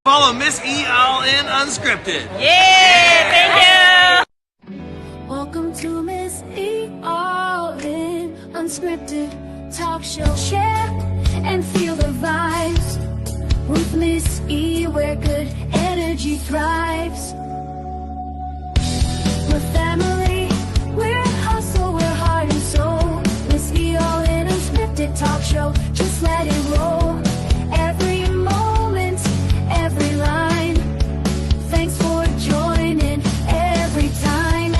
Follow Miss E all in Unscripted. Yay! Thank you! Welcome to Miss E all in Unscripted talk show. Share and feel the vibes with Miss E, where good energy thrives. We're family, we're hustle, we're heart and soul. Miss E all in Unscripted talk show. Just let it roll. Every moment, every line. Thanks for joining every time.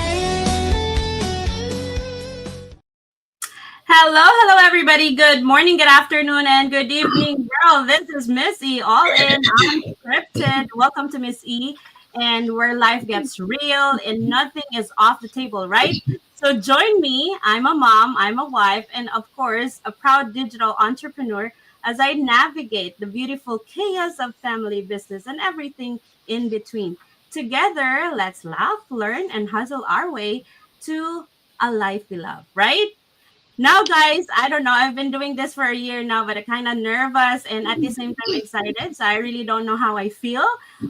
Hello, everybody. Good morning, good afternoon, and good evening, girl. This is Miss E, all in Unscripted. Welcome to Miss E, and where life gets real and nothing is off the table, right? So join me. I'm a mom, I'm a wife, and of course, a proud digital entrepreneur as I navigate the beautiful chaos of family, business, and everything in between. Together, let's laugh, learn, and hustle our way to a life we love, right? Now, guys, I don't know. I've been doing this for a year now, but I'm kind of nervous and at the same time excited. So I really don't know how I feel.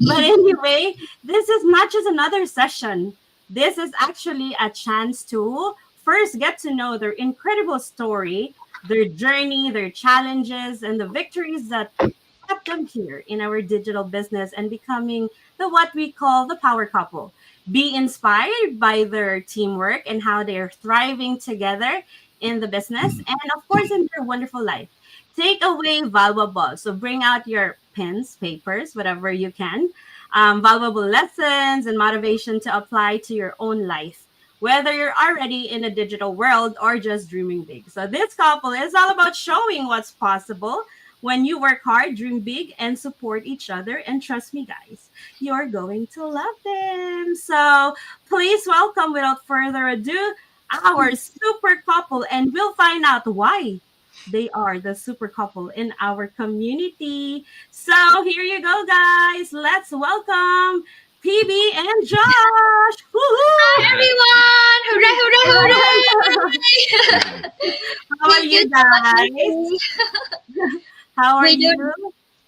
But anyway, this is not just another session. This is actually a chance to first get to know their incredible story, their journey, their challenges, and the victories that kept them here in our digital business and becoming the what we call the power couple. Be inspired by their teamwork and how they're thriving together in the business and of course in their wonderful life. Take away valuable. So bring out your pens, papers, whatever you can. Valuable lessons and motivation to apply to your own life, whether you're already in a digital world or just dreaming big. So this couple is all about showing what's possible when you work hard, dream big, and support each other. And trust me, guys, you're going to love them. So please welcome, without further ado, our super couple, and we'll find out why they are the super couple in our community. So here you go, guys. Let's welcome PB and Josh. Hi everyone! Hooray, hooray, hooray! How are you guys? How are We you?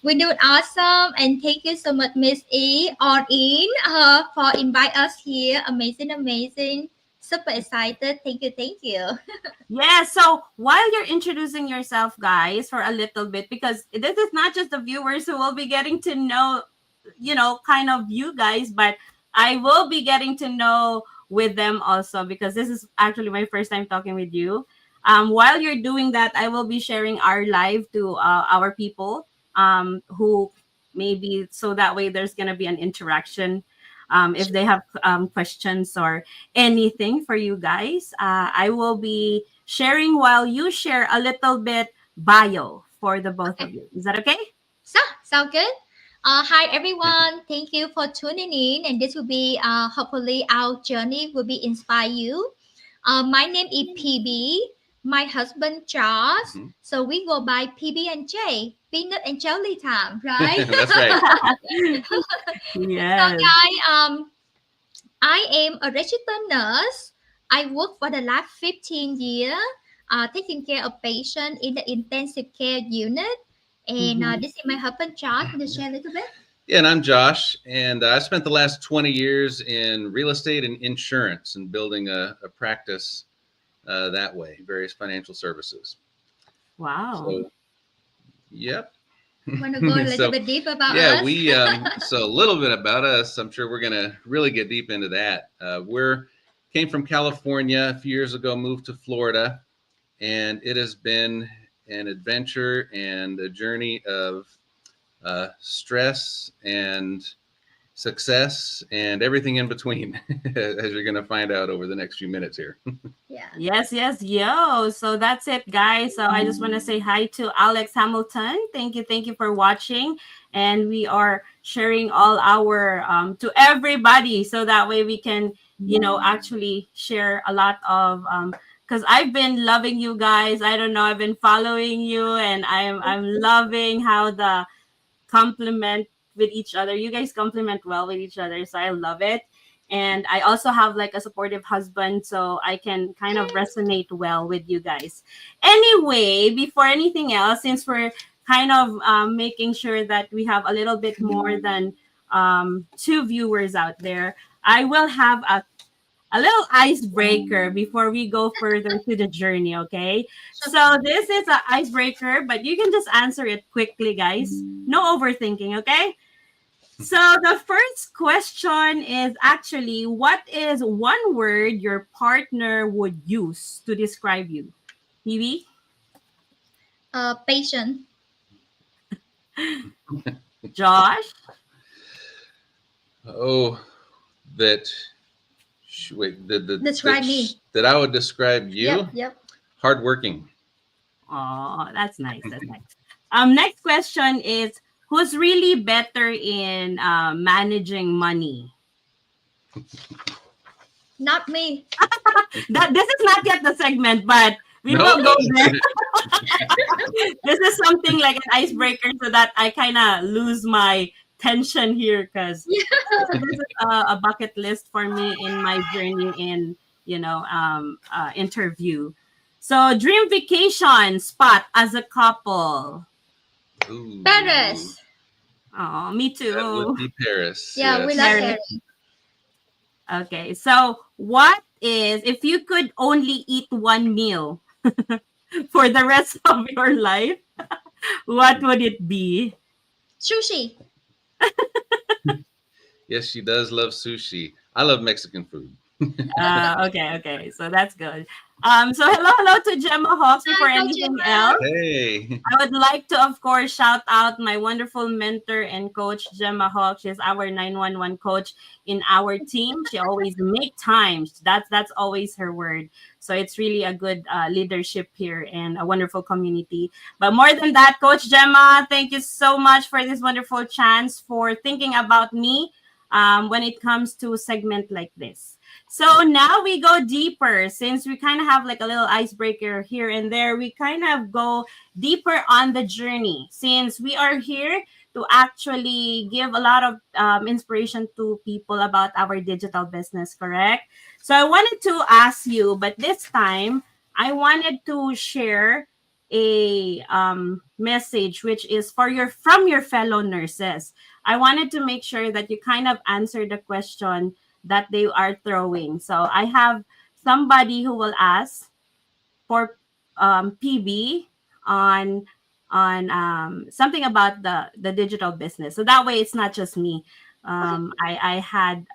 We're doing awesome, and thank you so much, Miss E, or in for invite us here. Amazing, amazing. Super excited. Thank you. Yeah, so while you're introducing yourself, guys, for a little bit, because this is not just the viewers who will be getting to know, kind of you guys, but I will be getting to know with them also, because this is actually my first time talking with you. While you're doing that, I will be sharing our live to our people who maybe, so that way there's going to be an interaction. If they have questions or anything for you guys, I will be sharing while you share a little bit bio for the both of you. Is that okay? Sound good? Hi everyone. Thank you for tuning in, and this will be hopefully our journey will be inspire you. My name is PB. My husband Josh. So we go by PB&J, peanut and jelly time, right? That's right. Yes. So guys, I am a registered nurse. I work for the last 15 years, taking care of patients in the intensive care unit. And this is my husband Josh. Can you share a little bit? Yeah, and I'm Josh, and I spent the last 20 years in real estate and insurance and building a practice that way, various financial services. Wow. So, yep. Want to go a little bit deep about Yeah, us? so a little bit about us. I'm sure we're gonna really get deep into that. Came from California a few years ago, moved to Florida, and it has been an adventure and a journey of stress and success and everything in between, as you're gonna find out over the next few minutes here. Yeah. Yes, yo. So that's it, guys. So I just want to say hi to Alex Hamilton. Thank you for watching. And we are sharing all our to everybody, so that way we can, actually share a lot of because I've been loving you guys. I don't know, I've been following you, and I'm loving how the complement with each other. You guys complement well with each other, so I love it. And I also have like a supportive husband, so I can kind of resonate well with you guys. Anyway, before anything else, since we're kind of making sure that we have a little bit more than 2 viewers out there, I will have a little icebreaker before we go further to the journey, okay? So this is an icebreaker, but you can just answer it quickly, guys. No overthinking, okay? So the first question is actually, what is one word your partner would use to describe you? PB? Patient. Josh? Oh, that. Wait, Describe me. that I would describe you. Yep. Hardworking. Oh, that's nice. That's nice. Next question is, who's really better in managing money? Not me. This is not yet the segment, but we No. will go there. This is something like an icebreaker so that I kind of lose my tension here, because this is a bucket list for me in my journey in interview. So dream vacation spot as a couple. Ooh. Paris. Oh, me too. That would be Paris. Yeah, we yes. love Paris. Paris. Okay, so what is, if you could only eat one meal for the rest of your life, what would it be? Sushi. Yes, she does love sushi. I love Mexican food. Okay, so that's good. So hello to Gemma Hawks. Before Hi, anything Gemma. else, Hey. I would like to, of course, shout out my wonderful mentor and coach, Gemma Hawks. She's our 911 coach in our team. She always make time. That's always her word. So it's really a good leadership here and a wonderful community. But more than that, Coach Gemma, thank you so much for this wonderful chance, for thinking about me when it comes to a segment like this. So now we go deeper. Since we kind of have like a little icebreaker here and there, we kind of go deeper on the journey, since we are here to actually give a lot of inspiration to people about our digital business, correct? So I wanted to ask you, but this time I wanted to share a message which is from your fellow nurses. I wanted to make sure that you kind of answer the question that they are throwing. So I have somebody who will ask for PB on something about the digital business. So that way it's not just me. I had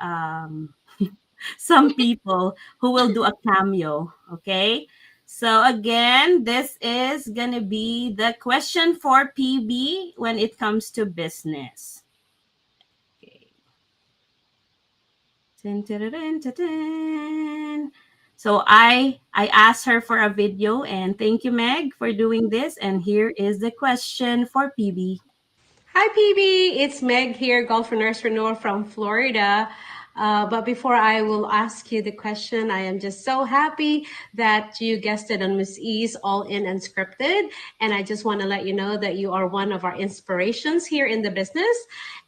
some people who will do a cameo. Okay. So again, this is gonna be the question for PB when it comes to business. Dun, dun, dun, dun, dun. So I asked her for a video, and thank you, Meg, for doing this. And here is the question for PB. Hi, PB. It's Meg here, golfer nurse renewal from Florida. But before I will ask you the question, I am just so happy that you guessed it on Miss E's All In Unscripted. And I just want to let you know that you are one of our inspirations here in the business.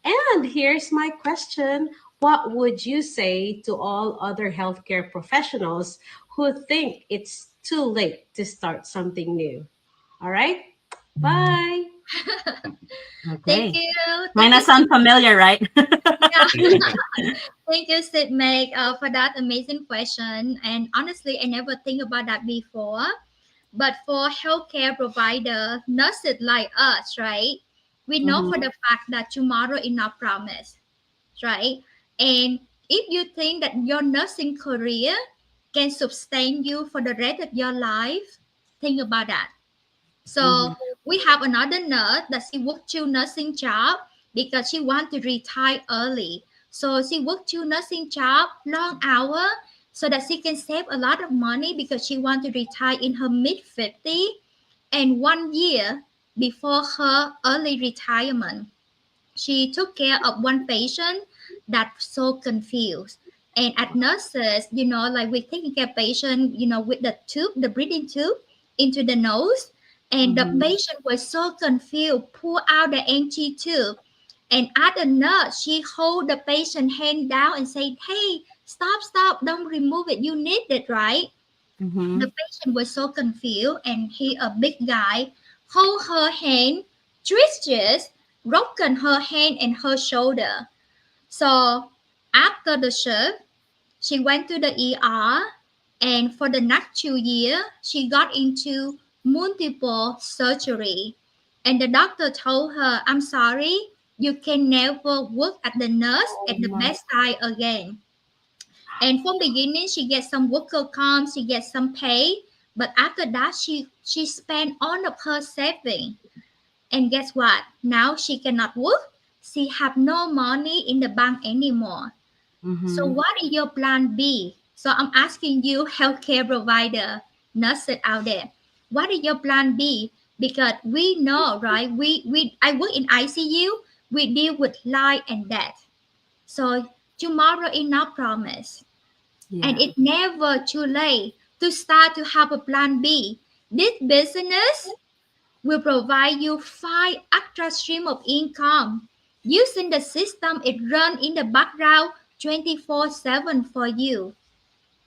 And here's my question. What would you say to all other healthcare professionals who think it's too late to start something new? All right. Bye. Okay. Thank you. Might not sound familiar, right? Thank you, Sid Meg, for that amazing question. And honestly, I never think about that before. But for healthcare provider, nurses like us, right? We know for the fact that tomorrow is not promised, right? And if you think that your nursing career can sustain you for the rest of your life, think about that. So we have another nurse that she worked two nursing job because she want to retire early. So she worked two nursing job, long hour, so that she can save a lot of money because she want to retire in her mid 50 and 1 year before her early retirement. She took care of one patient that's so confused. And at nurses, like we're taking care of patient, with the tube, the breathing tube into the nose. And the patient was so confused, pull out the empty tube. And at the nurse, she hold the patient hand down and said, hey, stop, don't remove it. You need it, right? The patient was so confused, and he, a big guy, hold her hand Trish broken her hand and her shoulder. So after the shift, she went to the ER, and for the next 2 years, she got into multiple surgery. And the doctor told her, I'm sorry, you can never work at the nurse Oh at the my. bedside again. And from beginning, she gets some worker comp, she gets some pay, but after that, she spent all of her saving. And guess what? Now she cannot work. She have no money in the bank anymore. So Mm-hmm. what is your plan B? So I'm asking you, healthcare provider, nurses out there, what is your plan B? Because we know, right? We I work in ICU. We deal with life and death. So tomorrow is not promised, and Yeah. it's never too late to start to have a plan B. This business will provide you 5 extra stream of income. Using the system, it run in the background 24/7 for you.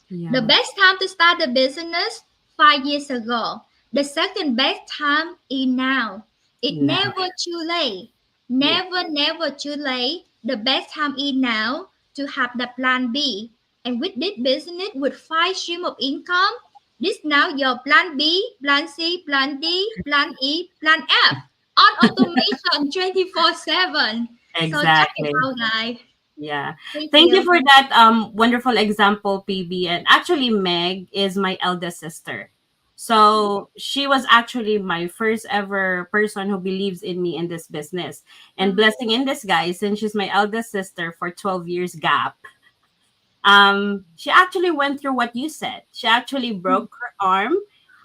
The Yeah. best time to start the business 5 years ago. The second best time is now. It No. never too late. Yeah. Never too late. The best time is now to have the plan B. And with this business with 5 stream of income, this now your plan B, plan C, plan D, plan E, plan F. On automation 24/7. So check it Exactly. out, guys. Yeah. Thank Thank you you. for that wonderful example, PB. And actually Meg is my eldest sister. So she was actually my first ever person who believes in me in this business. And blessing in disguise, since she's my eldest sister for 12 years gap, she actually went through what you said. She actually broke her arm,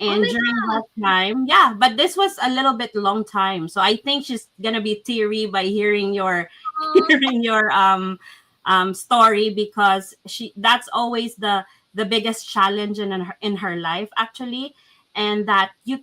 Oh and my during God. that time, yeah, but this was a little bit long time, so I think she's gonna be teary by hearing your hearing your story, because she that's always the biggest challenge in her life actually. And that you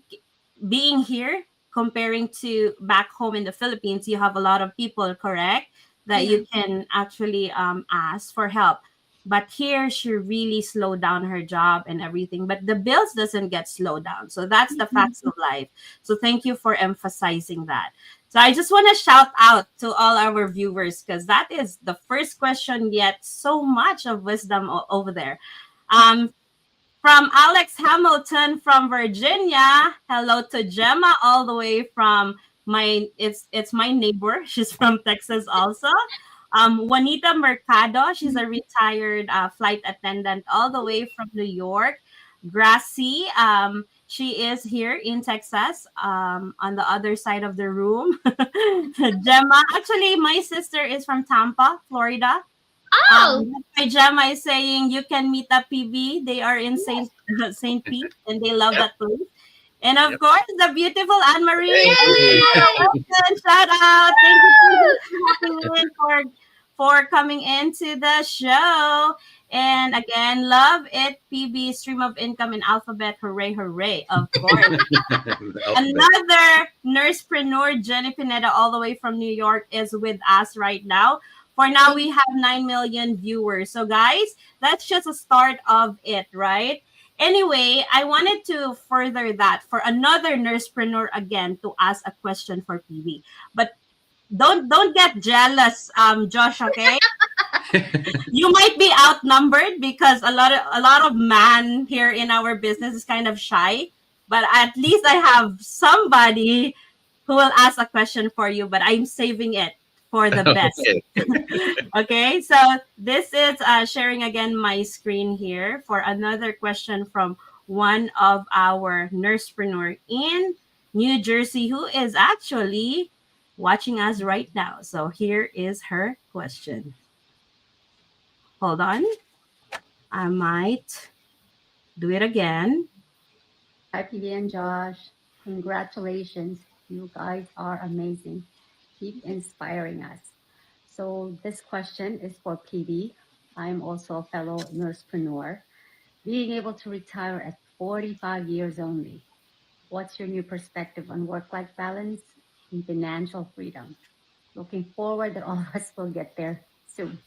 being here, comparing to back home in the Philippines, you have a lot of people, correct, that Yeah. you can actually ask for help. But here she really slowed down her job and everything, but the bills doesn't get slowed down. So that's the facts of life. So thank you for emphasizing that. So I just want to shout out to all our viewers, because that is the first question, yet so much of wisdom over there. um from Alex Hamilton from Virginia. Hello to Gemma all the way from it's my neighbor. She's from Texas also. Juanita Mercado, she's a retired flight attendant all the way from New York. Gracie, she is here in Texas, on the other side of the room. Gemma, actually, my sister is from Tampa, Florida. Oh, My Gemma is saying you can meet up PB. They are in Saint Pete, and they love Yep. that place. And of Yep. course, the beautiful Anne Marie. Hey. Shout out! Thank you for hopping in, for coming into the show. And again, love it, PB, stream of income in alphabet. Hooray, hooray! Of course. The alphabet. Another nursepreneur, Jenny Pineda, all the way from New York, is with us right now. For now, we have 9 million viewers. So, guys, that's just a start of it, right? Anyway, I wanted to further that for another nursepreneur again to ask a question for PV. But don't get jealous, Josh, okay? You might be outnumbered because a lot of man here in our business is kind of shy, but at least I have somebody who will ask a question for you, but I'm saving it for the best. Okay. Okay, so this is sharing again my screen here for another question from one of our nursepreneur in New Jersey who is actually watching us right now. So here is her question. Hold on. I might do it again. Hi, PB and Josh. Congratulations. You guys are amazing. Keep inspiring us. So, this question is for PB. I'm also a fellow nursepreneur. Being able to retire at 45 years only, what's your new perspective on work life balance and financial freedom? Looking forward that all of us will get there soon.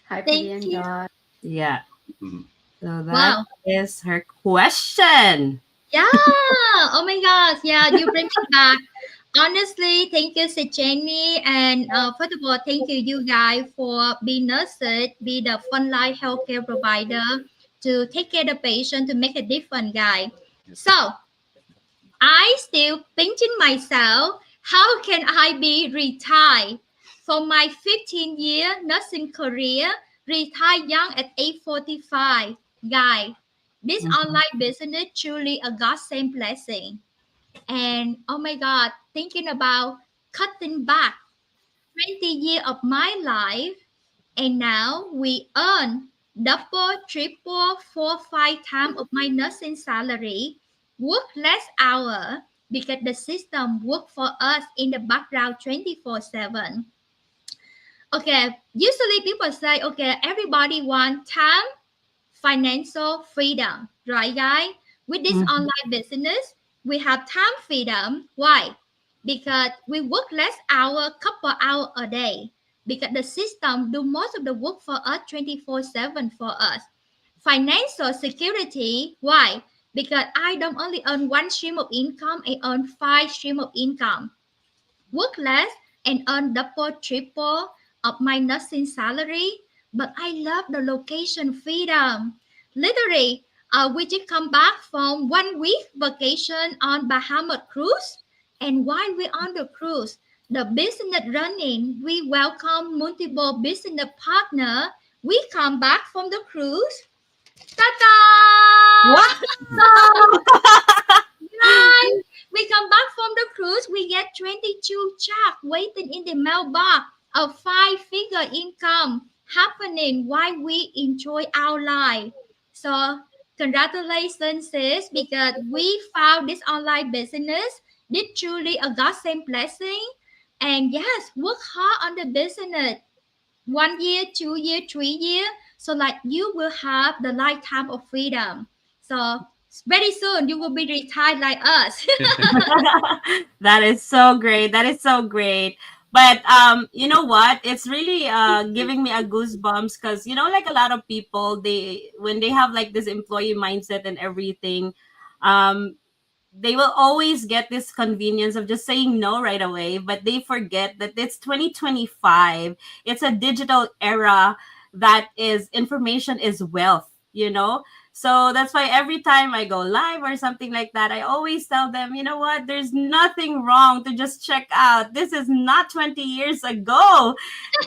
Hi, PB thank and you. Josh. Yeah. Mhm. So that Wow. is her question. Yeah. Oh my gosh. Yeah, you bring me back. Honestly, thank you, Jenny. And first of all, thank you, you guys, for being nurses, be the frontline healthcare provider to take care of the patient to make a difference, guys. So I still thinking myself, how can I be retired from my 15-year nursing career, retire young at age 45? Guy, this Mhm. online business truly a godsend blessing. And oh my God, thinking about cutting back 20 years of my life, and now we earn double, triple, four, five times of my nursing salary, work less hour because the system work for us in the background 24/7. Okay, usually people say, okay, everybody want time, financial freedom, right, guys? With this Mhm. online business, we have time freedom. Why? Because we work less hour, couple hour a day. Because the system do most of the work for us 24/7 for us. Financial security. Why? Because I don't only earn one stream of income, I earn five stream of income. Work less and earn double, triple of my nursing salary. But I love the location freedom. Literally, we just come back from 1 week vacation on Bahamas cruise. And while we're on the cruise, the business running, we welcome multiple business partner. We come back from the cruise. Wow! Ta-da! Right. We come back from the cruise, we get 22 check waiting in the mailbox. A five-figure income happening while we enjoy our life. So congratulations, sis, because we found this online business. This truly a godsend blessing. And yes, work hard on the business. 1 year, 2 year, 3 year. So like you will have the lifetime of freedom. So very soon you will be retired like us. That is so great. That is so great. But you know what? It's really giving me a goosebumps because like a lot of people, they when they have like this employee mindset and everything, um, they will always get this convenience of just saying no right away, but they forget that it's 2025. It's a digital era that is information is wealth. So that's why every time I go live or something like that, I always tell them, you know what, there's nothing wrong to just check out. This is not 20 years ago.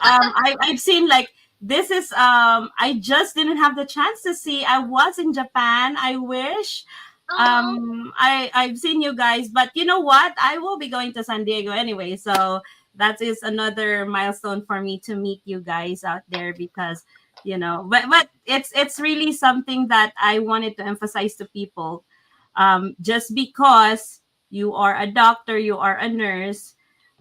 I've seen like this is I just didn't have the chance to see. I was in Japan. I wish Oh, I've seen you guys, but you know what, I will be going to San Diego anyway, so that is another milestone for me to meet you guys out there because but it's really something that I wanted to emphasize to people. Just because you are a doctor, you are a nurse,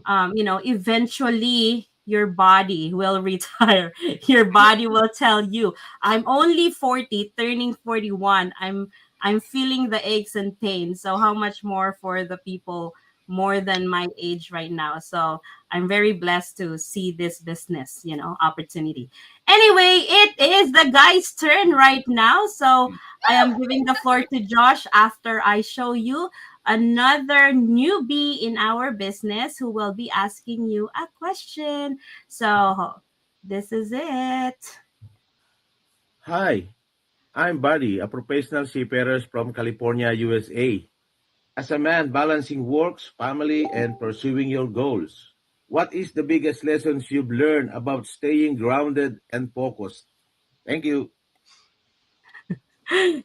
eventually your body will retire. Your body will tell you, I'm only 40, turning 41. I'm feeling the aches and pains. So how much more for the people more than my age right now. So I'm very blessed to see this business, opportunity. Anyway, it is the guy's turn right now. So I am giving the floor to Josh after I show you another newbie in our business who will be asking you a question. So this is it. Hi, I'm Buddy, a professional seafarer from California, USA. As a man balancing works, family, and pursuing your goals, what is the biggest lessons you've learned about staying grounded and focused? Thank you.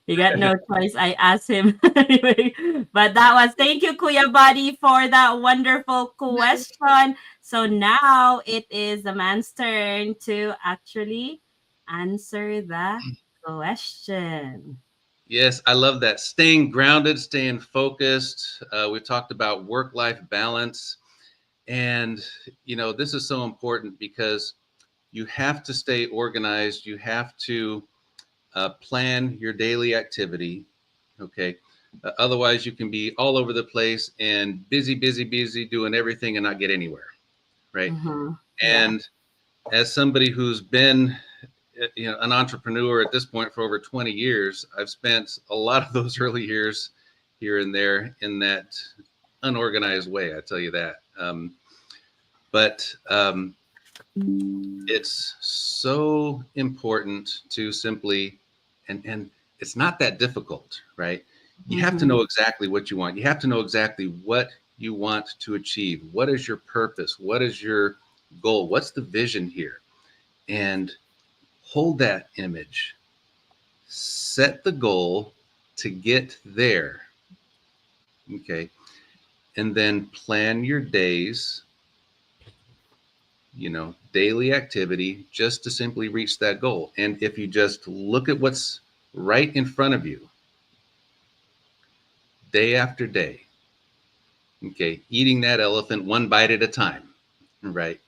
He got no choice. I asked him anyway. But that was thank you, Kuya Buddy, for that wonderful question. So now it is the man's turn to actually answer the question. Yes, I love that. Staying grounded, staying focused. We talked about work-life balance, and this is so important because you have to stay organized. You have to plan your daily activity. Okay. Otherwise, you can be all over the place and busy, busy, busy, doing everything and not get anywhere. Right. Mm-hmm. Yeah. And as somebody who's been an entrepreneur at this point for over 20 years, I've spent a lot of those early years here and there in that unorganized way. I tell you that. But it's so important to simply, and it's not that difficult, right? You have to know exactly what you want. You have to know exactly what you want to achieve. What is your purpose? What is your goal? What's the vision here? And hold that image. Set the goal to get there. Okay. And then plan your days, daily activity just to simply reach that goal. And if you just look at what's right in front of you, day after day, okay, eating that elephant one bite at a time, right?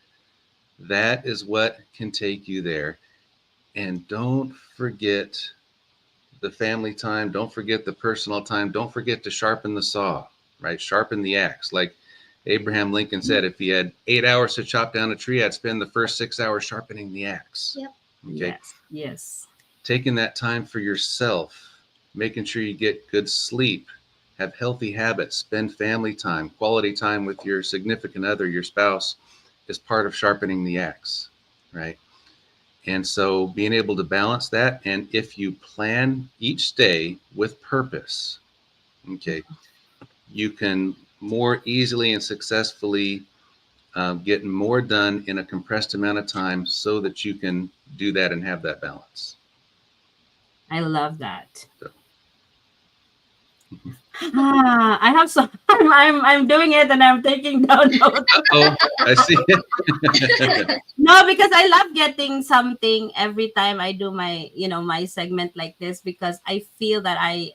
That is what can take you there. And don't forget the family time. Don't forget the personal time. Don't forget to sharpen the saw, right? Sharpen the axe. Like Abraham Lincoln said, if he had 8 hours to chop down a tree, I'd spend the first 6 hours sharpening the axe. Yep. Okay. Yes. Taking that time for yourself, making sure you get good sleep, have healthy habits, spend family time, quality time with your significant other, your spouse, is part of sharpening the axe, right? And so being able to balance that, and if you plan each day with purpose, okay, you can more easily and successfully get more done in a compressed amount of time so that you can do that and have that balance. I love that. So. I have some. I'm doing it and I'm taking down notes. Oh, I see. No, because I love getting something every time I do my my segment like this, because I feel that I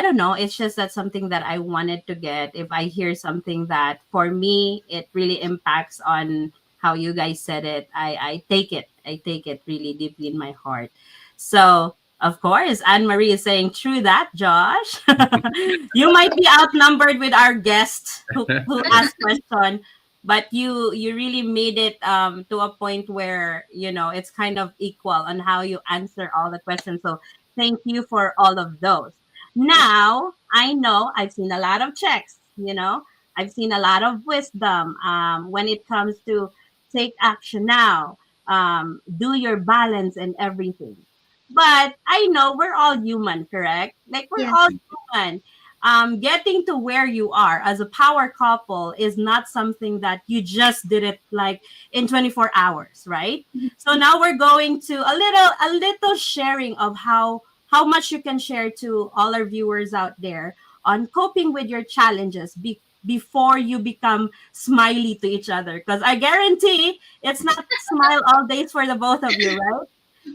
don't know, it's just that something that I wanted to get. If I hear something that for me it really impacts on how you guys said it, I take it really deeply in my heart. So of course, Anne Marie is saying, true that, Josh. You might be outnumbered with our guest who asked question, but you really made it to a point where it's kind of equal on how you answer all the questions. So thank you for all of those. Now I know I've seen a lot of checks. I've seen a lot of wisdom when it comes to take action now, do your balance and everything. But I know we're all human, correct? Like we're Yeah. all human. Getting to where you are as a power couple is not something that you just did it like in 24 hours, right? So now we're going to a little sharing of how much you can share to all our viewers out there on coping with your challenges before you become smiley to each other. Because I guarantee it's not smile all days for the both of you, right?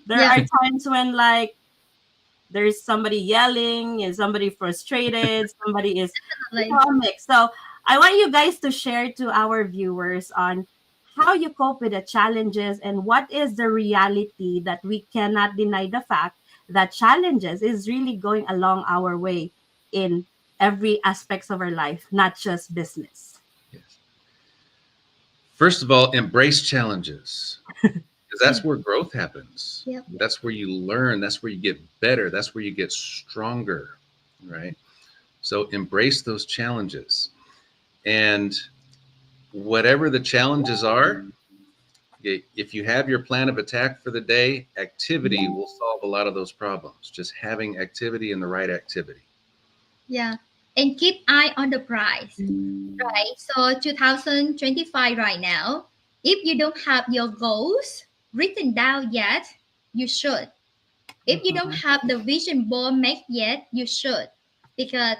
There Yeah. are times when like there's somebody yelling, is somebody frustrated, somebody is comic. So I want you guys to share to our viewers on how you cope with the challenges and what is the reality that we cannot deny the fact that challenges is really going along our way in every aspects of our life, not just business. Yes. First of all, embrace challenges. Because that's where growth happens. Yep. That's where you learn. That's where you get better. That's where you get stronger, right? So embrace those challenges. And whatever the challenges are, if you have your plan of attack for the day, activity will solve a lot of those problems. Just having activity and the right activity. Yeah. And keep eye on the prize. Right. So 2025 right now, if you don't have your goals written down yet, you should. If you don't have the vision board made yet, you should. Because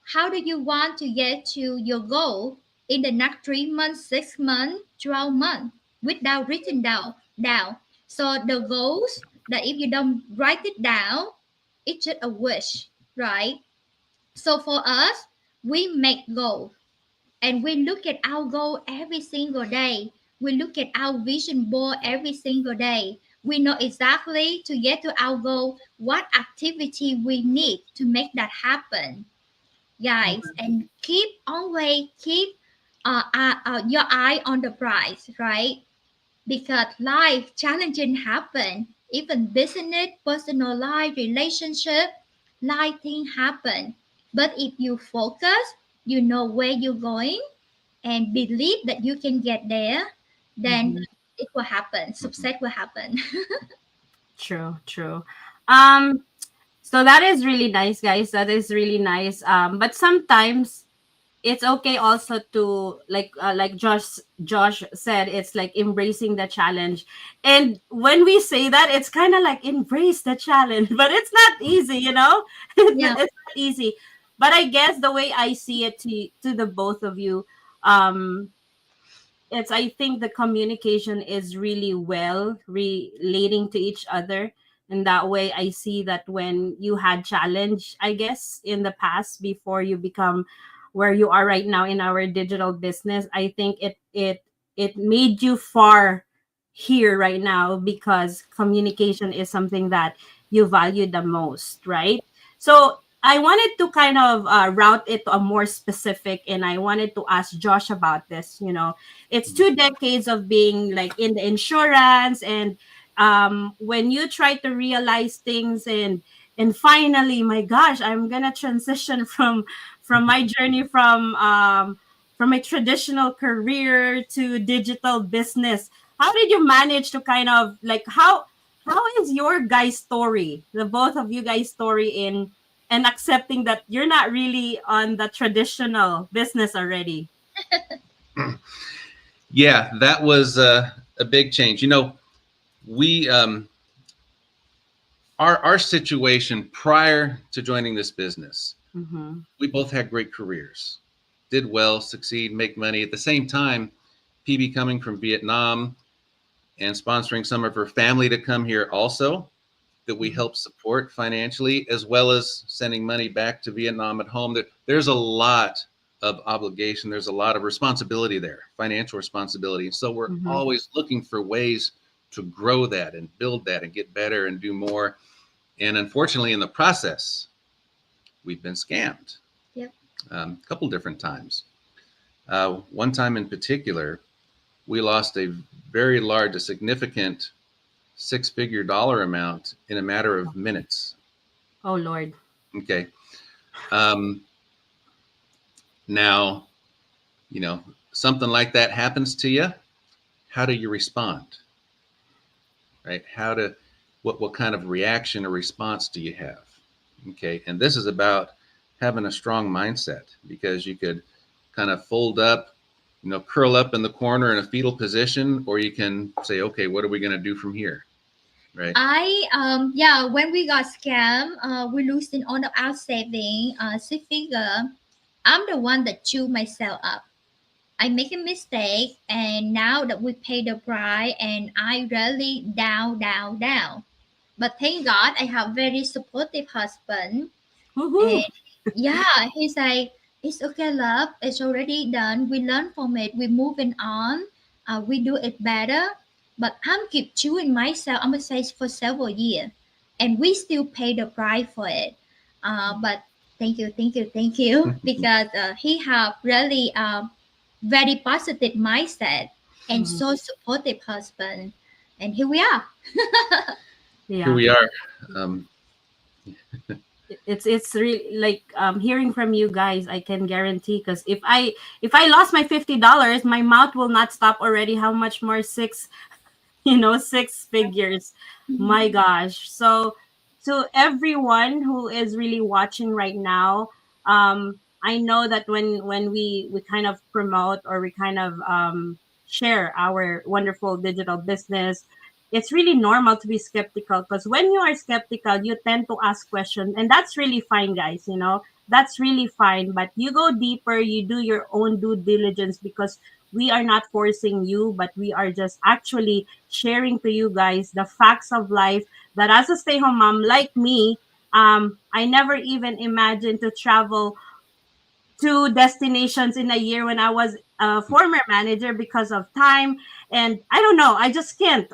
how do you want to get to your goal in the next 3 months, 6 months, 12 months without written down? So the goals that if you don't write it down, it's just a wish, right? So for us, we make goals and we look at our goal every single day. We look at our vision board every single day. We know exactly to get to our goal what activity we need to make that happen, guys. And keep your eye on the prize, right? Because life challenging happen, even business, personal life, relationship, life thing happen. But if you focus, you know where you're going, and believe that you can get there, then Mhm. it will happen. Success will happen. True, true. Um, so that is really nice, guys. That is really nice. But sometimes it's okay also to like Josh said, it's like embracing the challenge. And when we say that, it's kind of like embrace the challenge, but it's not easy, you know. Yeah. It's not easy. But I guess the way I see it to the both of you, um it's, I think the communication is really well relating to each other. And that way I see that when you had challenge, I guess, in the past before you become where you are right now in our digital business, I think it made you far here right now because communication is something that you value the most, right? So I wanted to kind of route it to a more specific, and I wanted to ask Josh about this. You know, it's 2 decades of being like in the insurance, and when you try to realize things, and finally, my gosh, I'm gonna transition from my journey from a traditional career to digital business. How did you manage to kind of like how is your guys story, the both of you guys story, in and accepting that you're not really on the traditional business already? Yeah, that was a big change. You know, we our situation prior to joining this business, Mm-hmm. we both had great careers, did well, succeed, make money. At the same time, PB coming from Vietnam and sponsoring some of her family to come here also, that we help support financially, as well as sending money back to Vietnam at home. There's a lot of obligation. There's a lot of responsibility there, financial responsibility. So we're Mm-hmm. always looking for ways to grow that and build that and get better and do more. And unfortunately, in the process, we've been scammed Yep. a couple different times. One time in particular, we lost a very large, a significant six-figure dollar amount in a matter of minutes. Oh Lord. Okay. Um, Now, you know, something like that happens to you. How do you respond? Right? What kind of reaction or response do you have? Okay. And this is about having a strong mindset, because you could kind of fold up, you know, curl up in the corner in a fetal position, or you can say, okay, what are we going to do from here? Right. Yeah, when we got scammed, we losing all of our saving, six figure. I'm the one that chew myself up. I make a mistake, and now that we pay the price, and I really down, down, down. But thank God I have very supportive husband, Woohoo. and yeah, he's like, it's okay, love. It's already done. We learn from it. We're moving on. We do it better. But I'm keep chewing myself. I'm gonna say for several years, and we still pay the price for it. But thank you, thank you, thank you, because he have really very positive mindset and Mhm. so supportive husband, and here we are. Here Yeah. we are. Um, It's really like hearing from you guys, I can guarantee, because if I lost my $50, my mouth will not stop already. How much more six, six figures? My gosh. So to everyone who is really watching right now, I know that when we kind of promote, or we kind of share our wonderful digital business, it's really normal to be skeptical, because when you are skeptical, you tend to ask questions, and that's really fine, guys. That's really fine. But you go deeper, you do your own due diligence, because we are not forcing you, but we are just actually sharing to you guys the facts of life, that as a stay-home mom like me, I never even imagined to travel 2 destinations in a year when I was a former manager, because of time. And I don't know, I just can't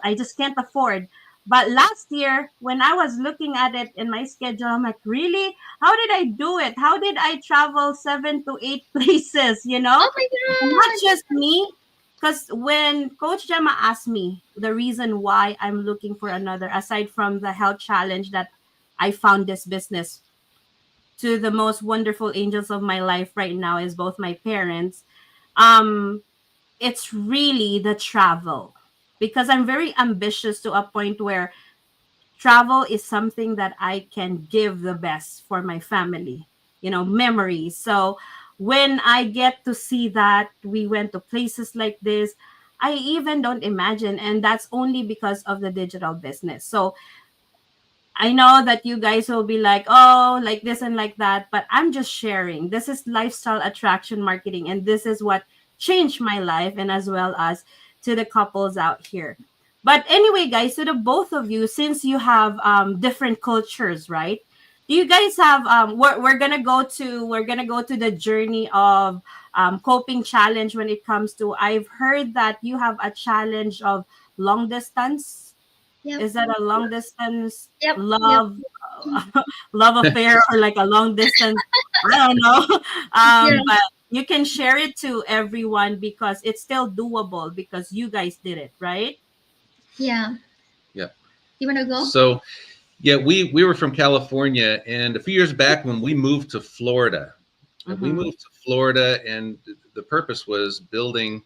afford. But last year, when I was looking at it in my schedule, I'm like, really? How did I do it? How did I travel 7 to 8 places? Oh my And not God! just me, because when Coach Gemma asked me the reason why I'm looking for another, aside from the health challenge that I found this business, to the most wonderful angels of my life right now is both my parents. Um, it's really the travel, because I'm very ambitious to a point where travel is something that I can give the best for my family, memories. So when I get to see that we went to places like this, I even don't imagine. And that's only because of the digital business. So I know that you guys will be like, oh, like this and like that, but I'm just sharing. This is lifestyle attraction marketing, and this is what changed my life, and as well as to the couples out here. But anyway, guys, to the both of you, since you have different cultures, right? Do you guys have we're gonna go to the journey of coping challenge when it comes to, I've heard that you have a challenge of long distance. Yep. Is that a long distance Yep. love love affair, or like a long distance? I don't know. Yeah. But you can share it to everyone because it's still doable because you guys did it, right? Yeah. Yeah. You wanna go? So, yeah, we were from California, and a few years back when we moved to Florida, and the purpose was building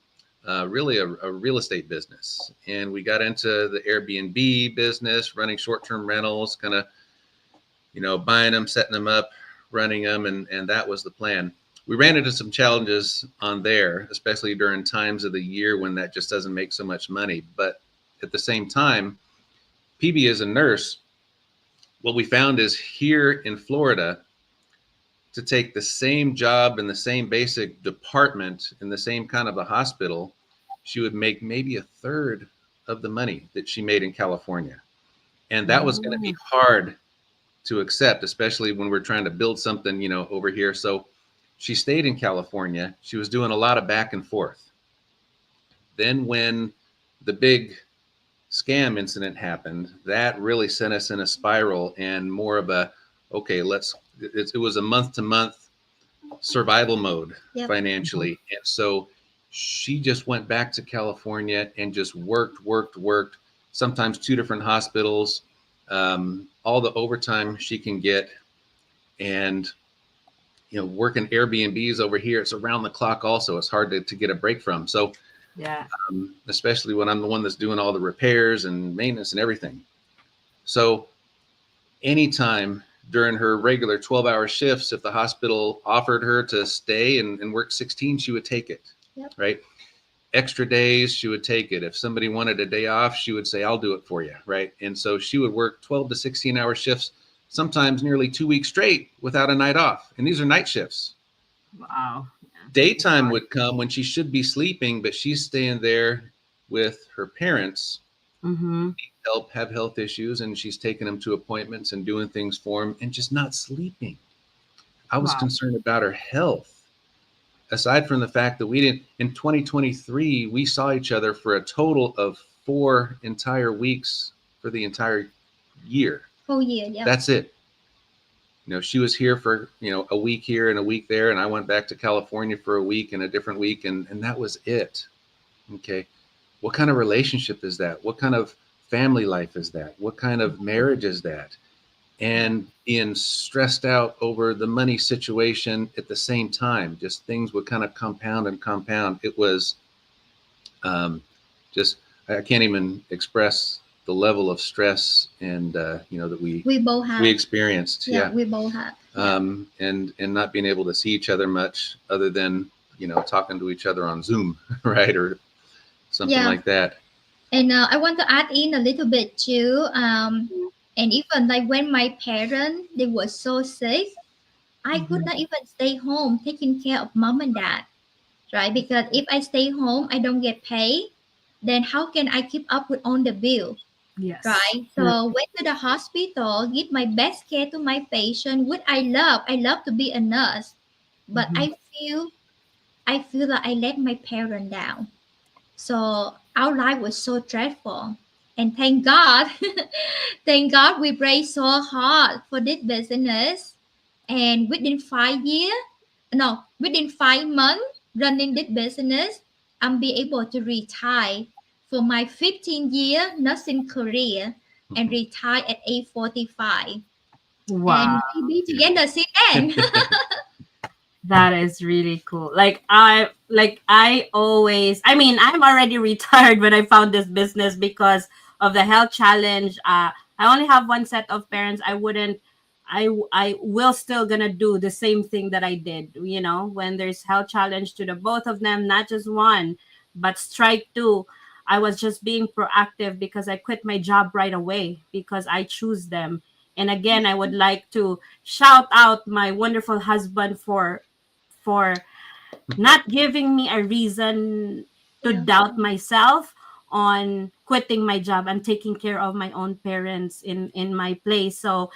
really a real estate business, and we got into the Airbnb business, running short-term rentals, kind of buying them, setting them up, running them, and that was the plan. We ran into some challenges on there, especially during times of the year when that just doesn't make so much money. But at the same time, PB as a nurse, what we found is here in Florida, to take the same job in the same basic department in the same kind of a hospital, she would make maybe a third of the money that she made in California. And that was going to be hard to accept, especially when we're trying to build something, over here. So she stayed in California. She was doing a lot of back and forth. Then when the big scam incident happened, that really sent us in a spiral and more of a, okay, it was a month to month survival mode. Yep. Financially. And so she just went back to California and just worked, sometimes 2 different hospitals, all the overtime she can get, and working Airbnbs over here, it's around the clock also. It's hard to get a break from. So yeah, especially when I'm the one that's doing all the repairs and maintenance and everything. So anytime during her regular 12-hour shifts, if the hospital offered her to stay and work 16, she would take it. Yep. Right? Extra days, she would take it. If somebody wanted a day off, she would say, I'll do it for you. Right? And so she would work 12 to 16-hour shifts, sometimes nearly 2 weeks straight without a night off. And these are night shifts. Wow. Daytime would come when she should be sleeping, but she's staying there with her parents, need help, have health issues, and she's taking them to appointments and doing things for them and just not sleeping. I was concerned about her health. Aside from the fact that in 2023, we saw each other for a total of 4 entire weeks for the entire year. Whole year, yeah. That's it. She was here for, a week here and a week there. And I went back to California for a week and a different week. And that was it. Okay. What kind of relationship is that? What kind of family life is that? What kind of marriage is that? And being stressed out over the money situation at the same time, just things would kind of compound and compound. It was just, I can't even express the level of stress and that we both have, we experienced. Yeah, we both have. And not being able to see each other much other than talking to each other on Zoom, right, or something like that. And I want to add in a little bit too. And even like when my parents, they were so sick, I could not even stay home taking care of mom and dad, right? Because if I stay home, I don't get paid. Then how can I keep up with all the bill? Yes. Right. So went to the hospital, give my best care to my patient, which I love. I love to be a nurse, but I feel like I let my parents down. So our life was so dreadful. And thank God, we prayed so hard for this business. And within 5 months running this business, I'm be able to retire for my 15-year nursing career and retire at age 45. Wow. and maybe together since then. That is really cool. I always, I mean, I'm already retired when I found this business because of the health challenge. I only have one set of parents. I will still gonna do the same thing that I did, when there's health challenge to the both of them, not just one, but strike two. I was just being proactive because I quit my job right away because I choose them. And again, I would like to shout out my wonderful husband for not giving me a reason to Yeah. doubt myself on quitting my job and taking care of my own parents in my place. So,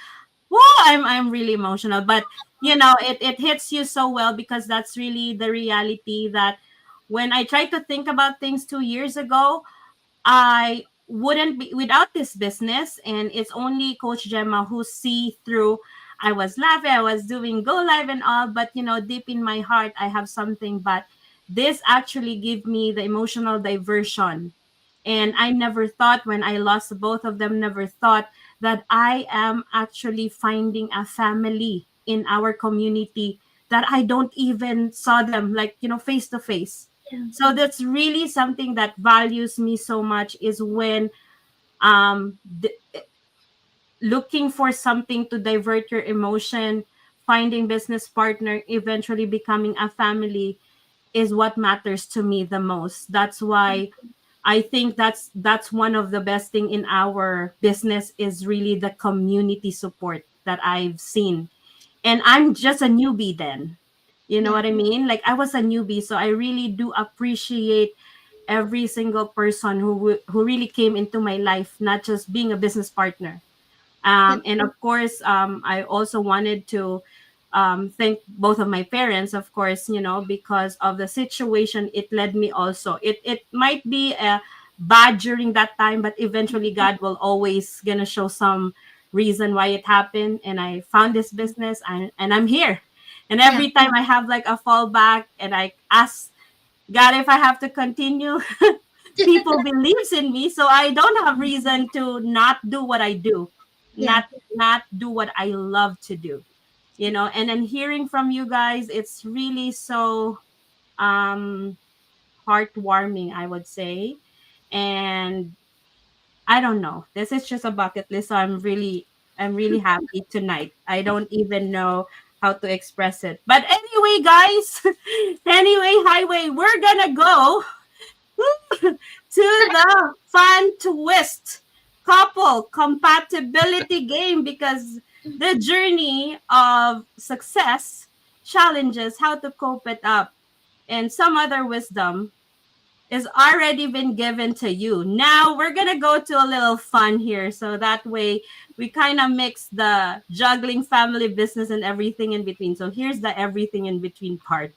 well, I'm really emotional, but it hits you so well because that's really the reality that when I tried to think about things 2 years ago, I wouldn't be without this business, and it's only Coach Gemma who see through. I was laughing, I was doing go live and all, but deep in my heart, I have something. But this actually gave me the emotional diversion, and I never thought when I lost both of them, never thought that I am actually finding a family in our community that I don't even saw them like face to face. Yeah. So that's really something that values me so much is when um th- looking for something to divert your emotion, finding business partner, eventually becoming a family is what matters to me the most. That's why I think that's one of the best thing in our business is really the community support that I've seen. And I'm just a newbie then. You know Yeah. what I mean? Like I was a newbie, so I really do appreciate every single person who really came into my life, not just being a business partner. Yep. And of course, I also wanted to thank both of my parents, of course, because of the situation it led me also. It might be bad during that time, but eventually God will always gonna show some reason why it happened. And I found this business and I'm here. And Yeah. every time I have like a fallback and I ask God if I have to continue, people believes in me, so I don't have reason to not do what I do, Yeah. not do what I love to do. And then hearing from you guys, it's really so um heartwarming, I would say. And I don't know, this is just a bucket list, so I'm really happy tonight. I don't even know how to express it, but anyway, guys, anyway, highway, we're gonna go to the fun twist couple compatibility game because the journey of success, challenges, how to cope it up, and some other wisdom is already been given to you. Now we're gonna go to a little fun here, so that way we kind of mix the juggling family business and everything in between. So here's the everything in between part.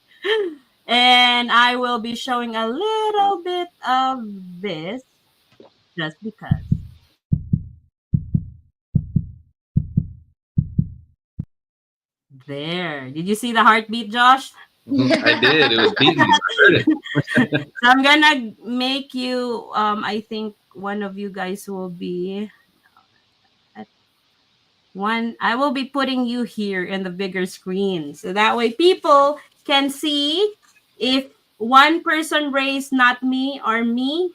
And I will be showing a little bit of this just because. There. Did you see the heartbeat, Josh? I did. It was beating. I heard it. So I'm gonna make you I think one of you guys will be one. I will be putting you here in the bigger screen. So that way people can see if one person raised not me or me,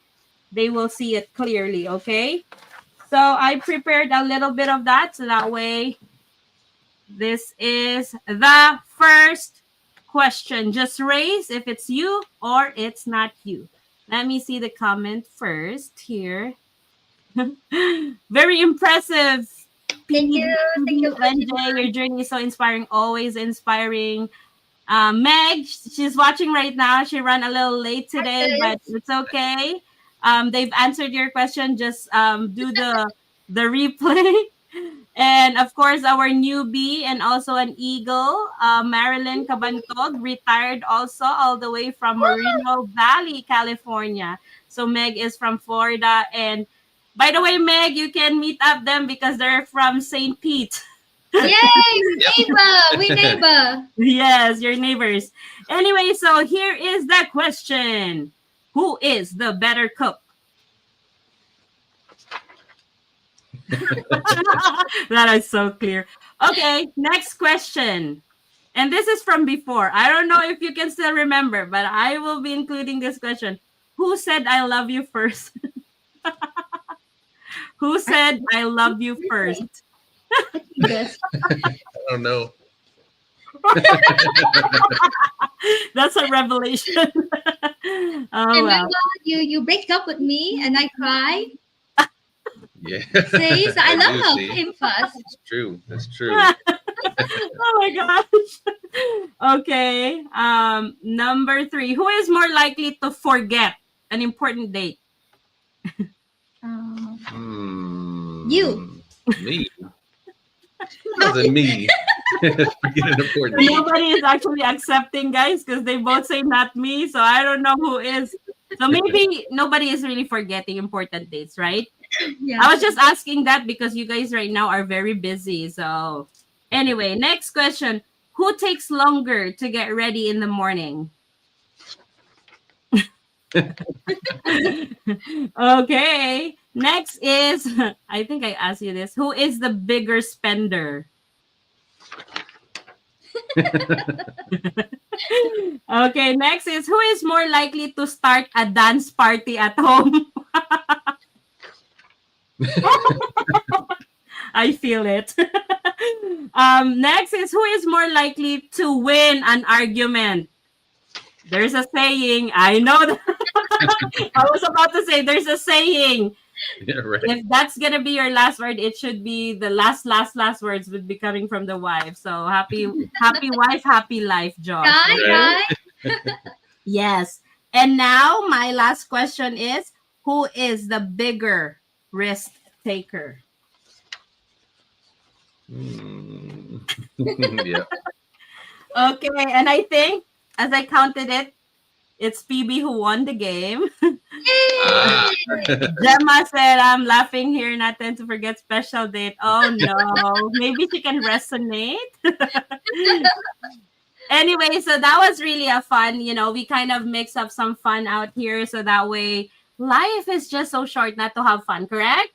they will see it clearly, okay? So I prepared a little bit of that so that way this is the first question. Just raise if it's you or it's not you. Let me see the comment first here. Very impressive. Thank you. Thank you, Coach PB&J, your journey is so inspiring, always inspiring. Meg, she's watching right now. She ran a little late today, but Gemma. it's okay. They've answered your question. Just do the replay. And of course, our newbie and also an eagle, Marilyn Cabantog, retired also all the way from Moreno Valley, California. So Meg is from Florida. And by the way, Meg, you can meet up them because they're from St. Pete. Yay! We neighbor. We neighbor. Yes, your neighbors. Anyway, so here is the question. Who is the better cook? That is so clear. Okay, next question. And this is from before. I don't know if you can still remember, but I will be including this question. Who said I love you first? Who said I love you first? Yes. I don't know. That's a revelation. Oh Remember, well. you break up with me and I cry. Yeah. See, so I do love see. him first. It's true. That's true. Oh my gosh. Okay. Number 3. Who is more likely to forget an important date? You. Me. Wasn't me. Forget an important date. Nobody is actually accepting, guys, because they both say not me. So I don't know who is. So maybe nobody is really forgetting important dates, right? Yeah. I was just asking that because you guys right now are very busy. So anyway, next question. Who takes longer to get ready in the morning? Okay. Next is, I think I asked you this. Who is the bigger spender? Okay, next is who is more likely to start a dance party at home? I feel it. Next is who is more likely to win an argument? There's a saying. I know that. I was about to say there's a saying. Yeah, right. If that's gonna be your last word, it should be the last words would be coming from the wife. So happy wife, happy life, Josh. Right. Yes. And now my last question is, who is the bigger risk taker? Yeah. Okay, and I think as I counted it, it's PB who won the game. Ah. Gemma said, I'm laughing here, not tend to forget special date. Oh no, maybe she can resonate. Anyway, so that was really a fun, we kind of mix up some fun out here. So that way life is just so short not to have fun, correct?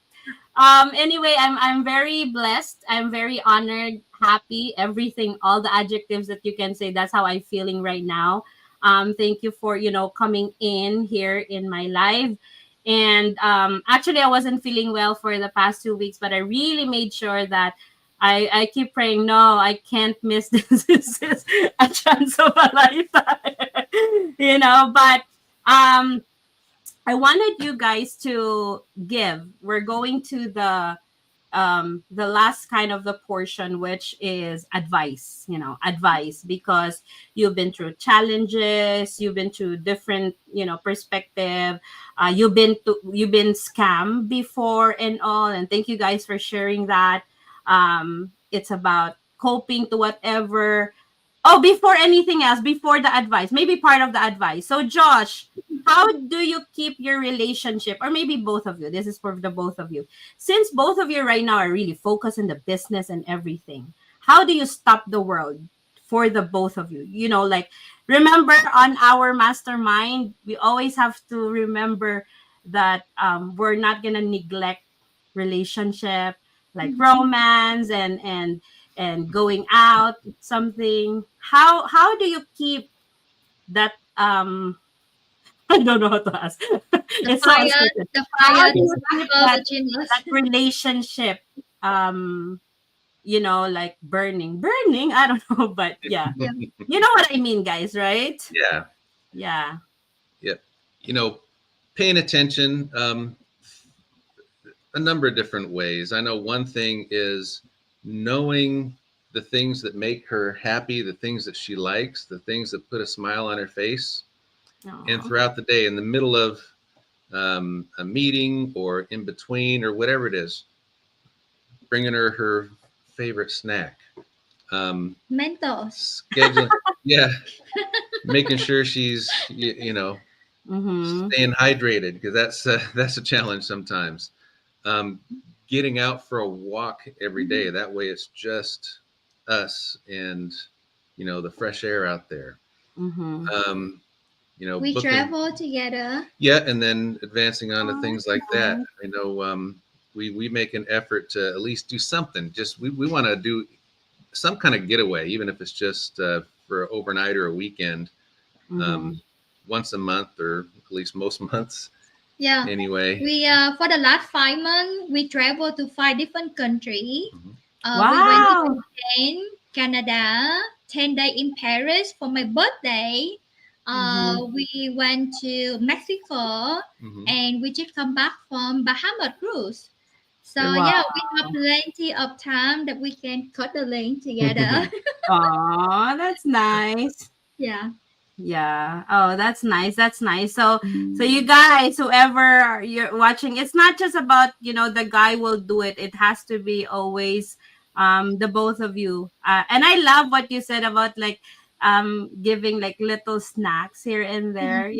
Anyway, I'm very blessed. I'm very honored, happy, everything, all the adjectives that you can say. That's how I'm feeling right now. Thank you for, coming in here in my live. And actually, I wasn't feeling well for the past 2 weeks, but I really made sure that I keep praying, no, I can't miss this. This is a chance of a lifetime, but I wanted you guys to give. We're going to the last kind of the portion, which is advice, advice, because you've been through challenges, you've been through different, perspective, you've been scammed before and all. And thank you guys for sharing that. It's about coping to whatever. Oh, before anything else, before the advice, maybe part of the advice. So Josh, how do you keep your relationship, or maybe both of you, this is for the both of you, since both of you right now are really focused on the business and everything, how do you stop the world for the both of you? Like, remember on our mastermind, we always have to remember that we're not gonna neglect relationship, like romance and going out, something. How do you keep that I don't know how to ask. It's so uncertain. How fire, do you keep that genius. relationship like burning? I don't know, but yeah. Yeah. You know what I mean, guys, right? Yeah. Yeah. Yep. Paying attention a number of different ways. I know one thing is knowing the things that make her happy, the things that she likes, the things that put a smile on her face. Aw. And throughout the day, in the middle of a meeting or in between or whatever it is, bringing her favorite snack. Mentos. Scheduling, yeah, making sure she's staying hydrated, because that's a challenge sometimes. Getting out for a walk every day. That way, it's just us and the fresh air out there. We booking, travel together. yeah, and then advancing on to things like that. I know we make an effort to at least do something. Just we want to do some kind of getaway, even if it's just for overnight or a weekend, once a month, or at least most months. Yeah. Anyway, We for the last 5 months we traveled to 5 different countries. Wow. We went to Spain, Canada, 10 days in Paris for my birthday. We went to Mexico, and we just come back from Bahamas cruise. So Wow. we have plenty of time that we can cuddling together. Oh, that's nice. Yeah. Yeah. Oh, that's nice. That's nice. So you guys, whoever you're watching, it's not just about, the guy will do it. It has to be always the both of you. And I love what you said about like giving like little snacks here and there,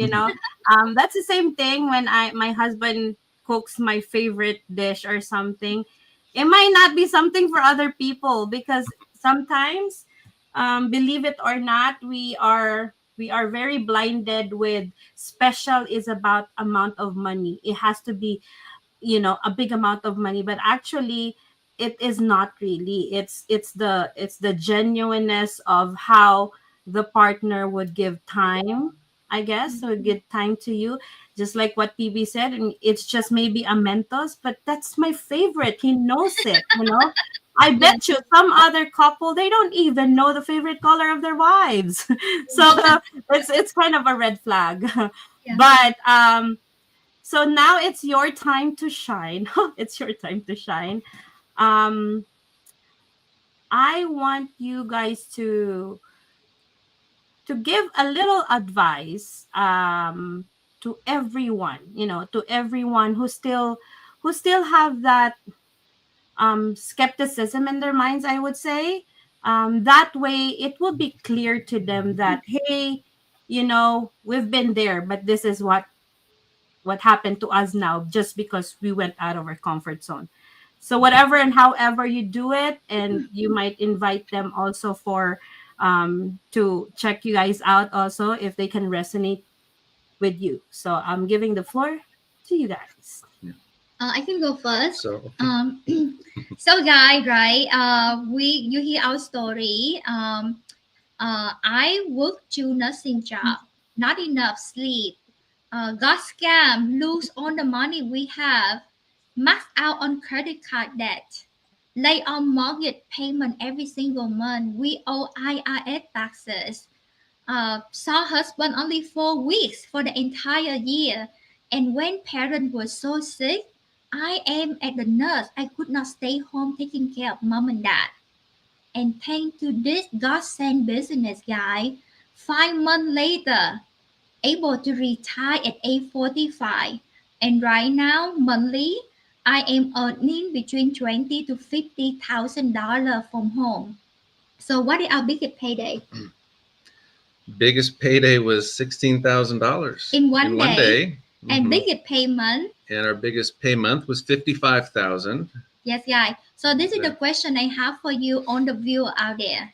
that's the same thing when my husband cooks my favorite dish or something. It might not be something for other people because sometimes believe it or not, we are very blinded with special is about amount of money. It has to be, a big amount of money, but actually it is not really. It's the genuineness of how the partner would give time, I guess, would give time to you, just like what PB said. And it's just maybe a Mentos, but that's my favorite. He knows it. I bet you some other couple, they don't even know the favorite color of their wives. So it's kind of a red flag. Yeah. But so now it's your time to shine. It's your time to shine. I want you guys to give a little advice to everyone, to everyone who still have that skepticism in their minds, I would say. That way it will be clear to them that, hey, we've been there, but this is what happened to us now just because we went out of our comfort zone. So whatever and however you do it, and you might invite them also for to check you guys out also if they can resonate with you. So I'm giving the floor to you guys. I can go first. so So guys, right? You hear our story. I work to nursing job, not enough sleep. Got scam, lose all the money we have, max out on credit card debt, lay on mortgage payment every single month. We owe IRS taxes. Saw husband only 4 weeks for the entire year, and when parent was so sick, I am at the nurse. I could not stay home taking care of mom and dad. And thanks to this godsend business guy, 5 months later, able to retire at age 45. And right now, monthly, I am earning between $20,000 to $50,000 from home. So what is our biggest payday? biggest payday was $16,000 In one day. And biggest payment? And our biggest pay month was $55,000. Yes, guys. So this is the question I have for you on the viewer out there.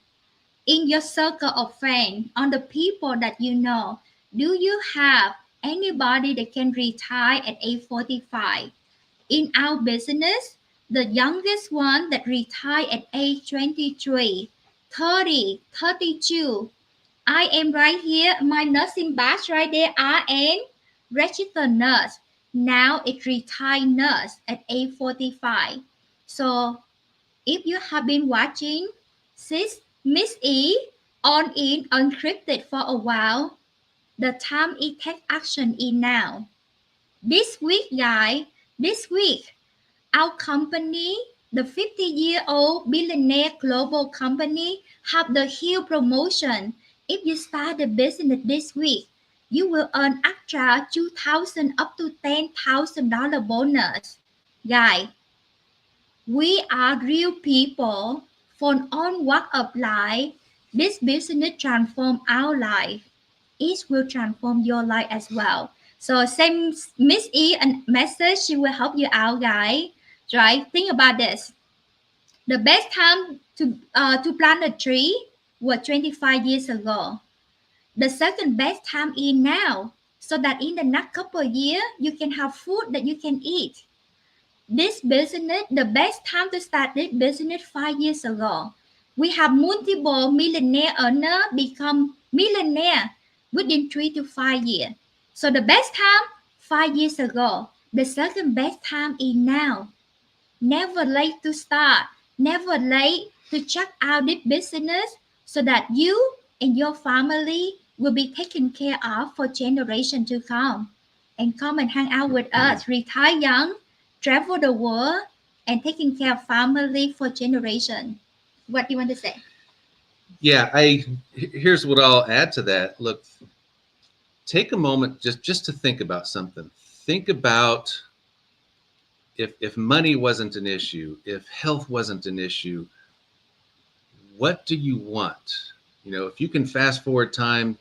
In your circle of friends, on the people that you know, do you have anybody that can retire at age 45? In our business, the youngest one that retired at age 23, 30, 32. I am right here, my nursing badge right there, RN, registered nurse. Now it's retired nurse at age 45. So if you have been watching since Miss E on in Unscripted for a while, the time it take action is now. This week, guys, this week, our company, the 50-year-old billionaire global company, have the huge promotion. If you start the business this week, you will earn extra $2,000 up to $10,000 bonus. Guys, we are real people from on walk of life. This business transform our life. It will transform your life as well. So send Miss E a message. She will help you out, guys. Right? Think about this. The best time to plant a tree was 25 years ago. The second best time is now, so that in the next couple of years you can have food that you can eat. this business, the best time to start this business 5 years ago. We have multiple millionaire earner become millionaire within 3 to 5 years. So the best time 5 years ago. The second best time is now. Never late to start. Never late to check out this business so that you and your family will be taken care of for generation to come. And come and hang out with us. Retire young, travel the world, and taking care of family for generation. What do you want to say? Yeah, here's what I'll add to that. Look, take a moment just to think about something. Think about if money wasn't an issue, if health wasn't an issue, what do you want? You know, if you can fast forward time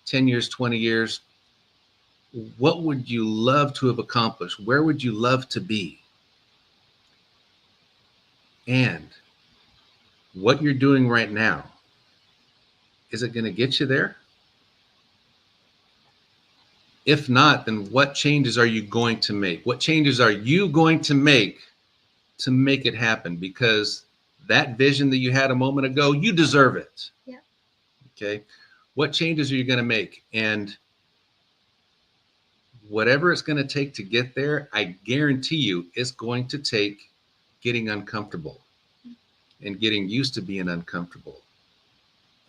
10 years, 20 years, what would you love to have accomplished? Where would you love to be? And what you're doing right now, is it going to get you there? If not, then what changes are you going to make? What changes are you going to make it happen? Because that vision that you had a moment ago, you deserve it. Yeah. Okay. What changes are you going to make? And whatever it's going to take to get there, I guarantee you it's going to take getting uncomfortable and getting used to being uncomfortable.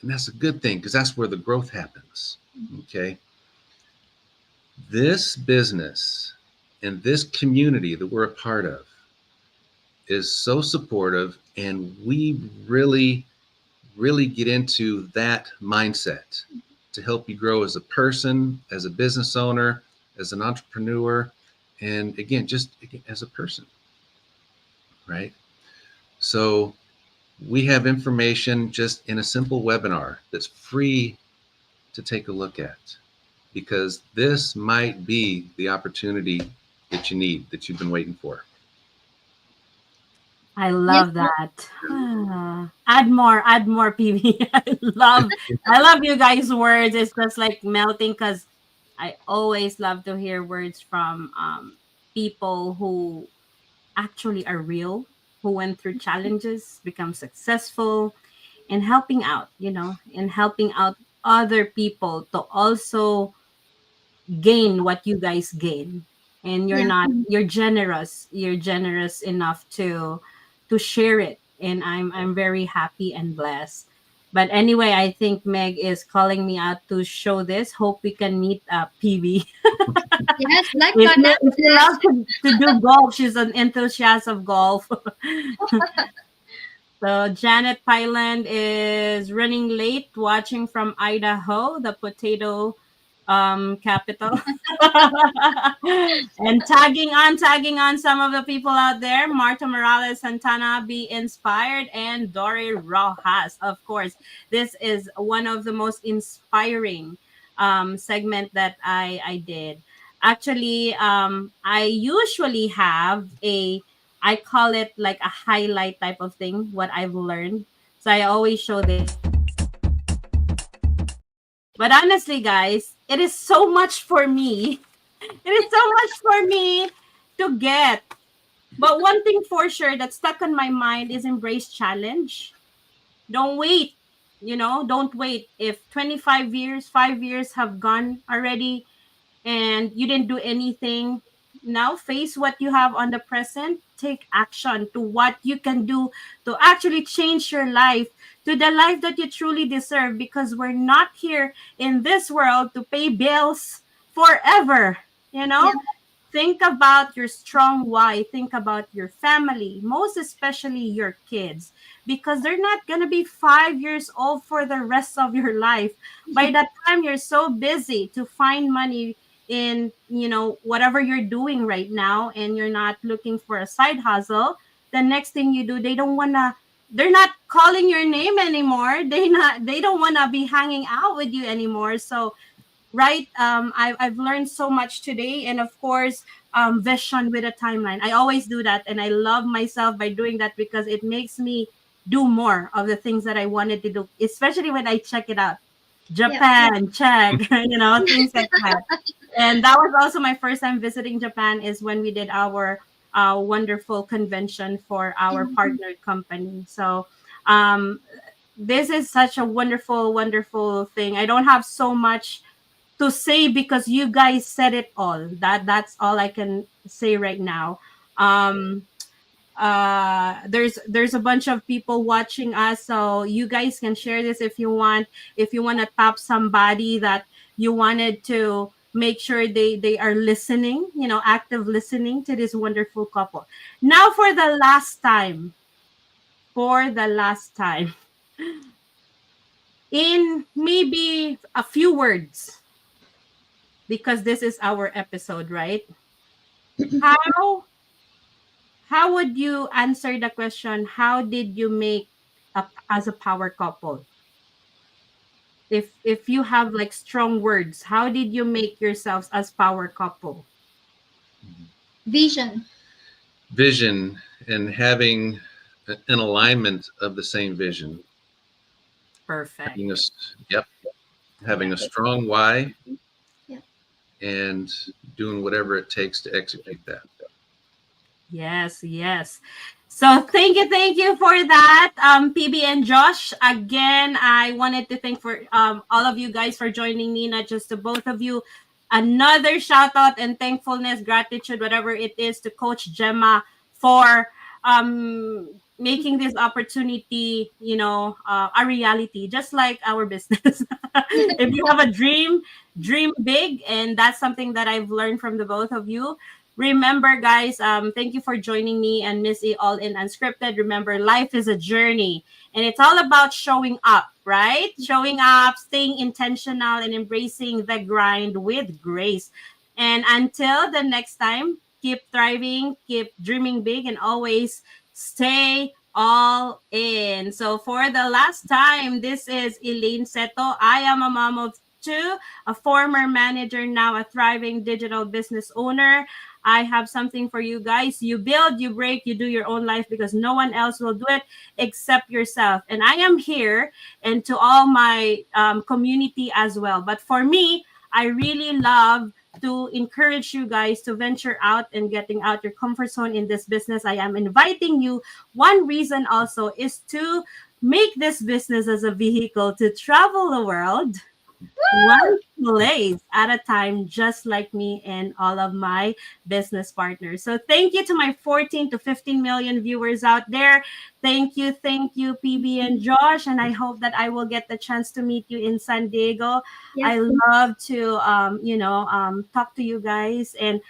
And that's a good thing because that's where the growth happens. Okay. This business and this community that we're a part of is so supportive, and we really, really get into that mindset to help you grow as a person, as a business owner, as an entrepreneur, and again, as a person, right? So we have information just in a simple webinar that's free to take a look at, because this might be the opportunity that you need, that you've been waiting for. I love that. Add more, PB. I love you guys' words. It's just like melting because I always love to hear words from people who actually are real, who went through challenges, become successful, and helping out, and helping out other people to also gain what you guys gain. And you're generous enough to share it, and I'm very happy and blessed. But anyway, I think Meg is calling me out to show this. Hope we can meet PB. Yes, like If you love to do golf, she's an enthusiast of golf. So Janet Pyland is running late, watching from Idaho, the potato capital. And tagging on some of the people out there: Marta Morales, Santana, Be Inspired, and Dory Rojas. Of course, this is one of the most inspiring segment that I did. Actually, I usually have I call it like a highlight type of thing, what I've learned. So I always show this. But honestly, guys, it is so much for me. It is so much for me to get. But one thing for sure that stuck on my mind is embrace challenge. Don't wait. Don't wait. If 25 years, 5 years have gone already and you didn't do anything, now face what you have on the present. Take action to what you can do to actually change your life to the life that you truly deserve, because we're not here in this world to pay bills forever. Yeah. Think about your strong why. Think about your family, most especially your kids, because they're not going to be 5 years old for the rest of your life. By that time, you're so busy to find money in whatever you're doing right now, and you're not looking for a side hustle. The next thing you do, they're not calling your name anymore. They don't want to be hanging out with you anymore. So right, I've learned so much today. And of course, vision with a timeline. I always do that, and I love myself by doing that because it makes me do more of the things that I wanted to do, especially when I check it out. Japan, check, things like that. And that was also my first time visiting Japan, is when we did our wonderful convention for our partner company. So um, this is such a wonderful, wonderful thing. I don't have so much to say because you guys said it all. That's all I can say right now. Um, there's a bunch of people watching us, so you guys can share this if you want. If you want to top somebody that you wanted to make sure they are listening, active listening to this wonderful couple. Now for the last time, in maybe a few words, because this is our episode, right? How would you answer the question, how did you make up as a power couple? If you have like strong words, how did you make yourselves as power couple? Vision. Vision and having an alignment of the same vision. Perfect. Having a strong why. Yep. And doing whatever it takes to execute that. Yes. So thank you for that, PB and Josh. Again, I wanted to thank for all of you guys for joining me, not just the both of you. Another shout out and thankfulness, gratitude, whatever it is, to Coach Gemma for making this opportunity, a reality, just like our business. If you have a dream big, and that's something that I've learned from the both of you. Remember, guys, thank you for joining me and Missy all in Unscripted. Remember, life is a journey, and it's all about showing up, right? Showing up, staying intentional, and embracing the grind with grace. And until the next time, keep thriving, keep dreaming big, and always stay all in. So for the last time, this is Elaine Seto. I am a mom of two, a former manager, now a thriving digital business owner. I have something for you guys. You build, you break, you do your own life, because no one else will do it except yourself. And I am here, and to all my community as well. But for me, I really love to encourage you guys to venture out and getting out your comfort zone in this business. I am inviting you. One reason also is to make this business as a vehicle to travel the world, one place at a time, just like me and all of my business partners. So thank you to my 14 to 15 million viewers out there. Thank you, PB and Josh. And I hope that I will get the chance to meet you in San Diego. Yes. I love to, talk to you guys. And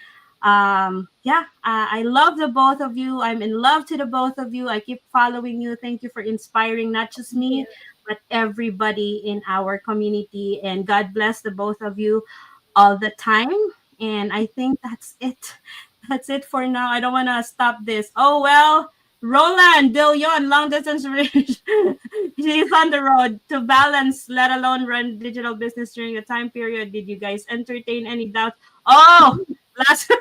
I love the both of you. I'm in love to the both of you. I keep following you. Thank you for inspiring not just me, but everybody in our community. And God bless the both of you all the time. And I think that's it. That's it for now. I don't want to stop this. Oh, well, Roland Dillon, long distance reach. He's on the road to balance, let alone run digital business during the time period. Did you guys entertain any doubts? Oh, last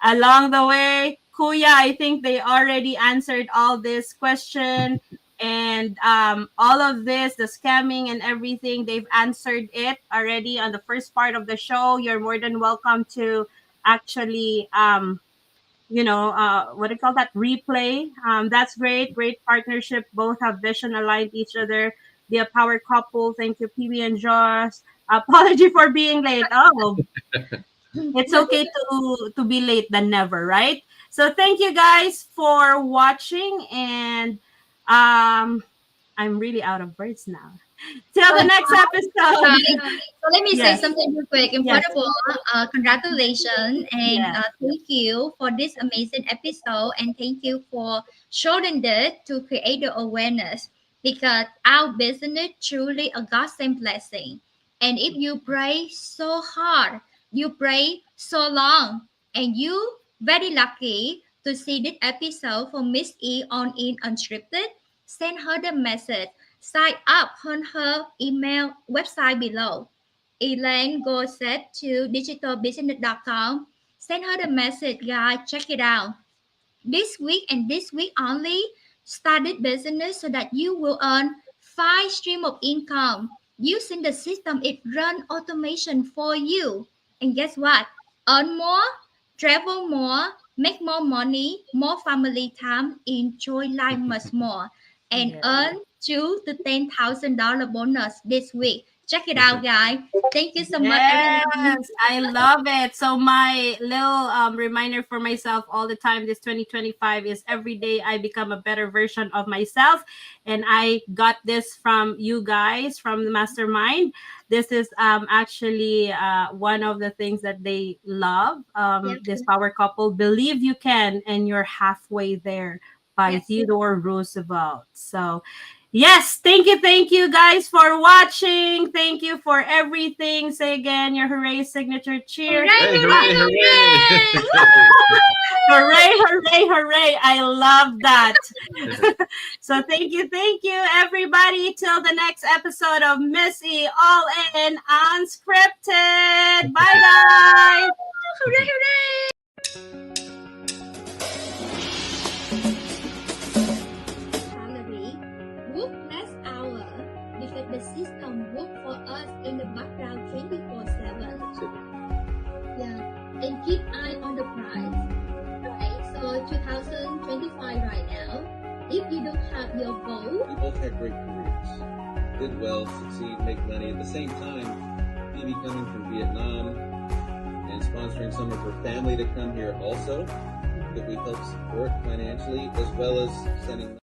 along the way, Kuya, I think they already answered all this question. And all of this, the scamming and everything, they've answered it already on the first part of the show. You're more than welcome to actually, what do you call that? Replay. That's great partnership. Both have vision aligned each other. Be a power couple. Thank you, PB and Josh. Apology for being late. Oh, it's okay to be late than never, right? So thank you guys for watching, and I'm really out of words now. Till the next episode. So let me say Yes. something real quick. And Yes. first of all, congratulations and Yes. thank you for this amazing episode, and thank you for showing it to create the awareness, because our business truly a godsend blessing. And if you pray so hard, you pray so long, and you very lucky to see this episode from Miss E on in Unscripted, send her the message. Sign up on her email website below. Elaine Gossett to digitalbusiness.com. Send her the message, guys. Check it out. This week and this week only, started business so that you will earn 5 stream of income using the system. It run automation for you. And guess what? Earn more, travel more, make more money, more family time, enjoy life much more, and Yeah. earn $2,000 to $10,000 bonus this week. Check it out, guys. Thank you so much, everyone. Yes, I love it. So my little reminder for myself all the time this 2025 is every day I become a better version of myself, and I got this from you guys from the mastermind. This is actually one of the things that they love. This power couple, believe you can, and you're halfway there by Yes. Theodore Roosevelt. So yes, thank you guys for watching. Thank you for everything. Say again your hooray signature cheer. Hey, hooray, hooray! Hooray, hooray, hooray. I love that. So thank you, everybody. Till the next episode of Missy All In Unscripted. Bye, guys. Hooray, hooray! Salary, work less hour because the system work for us in the background 24/7. Yeah, and keep eye on the price. Right, so 2025 right now. If you don't have your goal, We both had great careers. Did well, succeed, make money. At the same time, PB coming from Vietnam and sponsoring some of her family to come here also, that we helped support financially, as well as sending money.